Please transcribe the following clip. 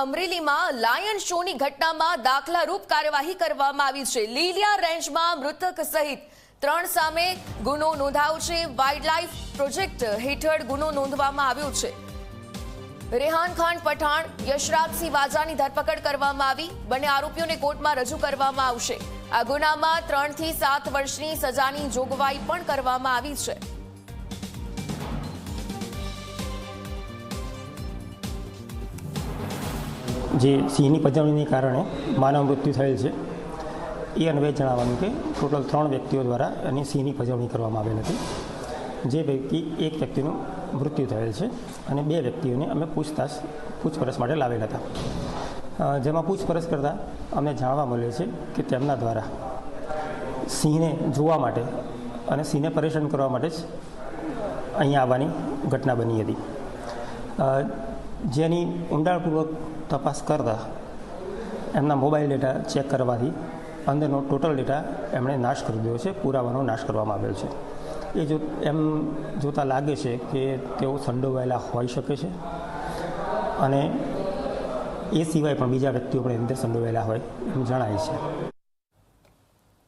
અમરેલીમાં લાયન શોની ઘટનામાં દાખલારૂપ કાર્યવાહી કરવામાં આવી છે। લીલિયા રેન્જમાં મૃતક સહિત 3 સામે ગુનો નોંધાયો છે। વાઇલ્ડલાઇફ પ્રોજેક્ટ હેઠળ ગુનો નોંધવામાં આવ્યો છે। રેહાન ખાન પઠાણ, યશરાજસિંહ વાજાની ધરપકડ કરવામાં આવી। બંને આરોપીઓને કોર્ટમાં રજૂ કરવામાં આવશે। આ ગુનામાં 3 થી 7 વર્ષની સજાની જોગવાઈ પણ કરવામાં આવી છે। જે સિંહની પજવણીને કારણે માનવ મૃત્યુ થયેલ છે એ અન્વયે જણાવવાનું કે ટોટલ 3 વ્યક્તિઓ દ્વારા એની સિંહની પજવણી કરવામાં આવેલ હતી। જે પૈકી એક વ્યક્તિનું મૃત્યુ થયેલ છે અને 2 વ્યક્તિઓને અમે પૂછપરછ માટે લાવેલ હતા। જેમાં પૂછપરછ કરતાં અમને જાણવા મળે છે કે તેમના દ્વારા સિંહને જોવા માટે અને સિંહને પરેશાન કરવા માટે જ અહીંયા આવવાની ઘટના બની હતી। જેની ઊંડાણપૂર્વક તપાસ કરતાં એમના મોબાઈલ ડેટા ચેક કરવાથી અંદરનો ટોટલ ડેટા એમણે નાશ કરી દીધો છે, પુરાવાનો નાશ કરવામાં આવેલ છે। એમ જોતાં લાગે છે કે તેઓ સંડોવાયેલા હોઈ શકે છે અને એ સિવાય પણ બીજા વ્યક્તિઓ પણ અંદર સંડોવાયેલા હોય એમ જણાય છે।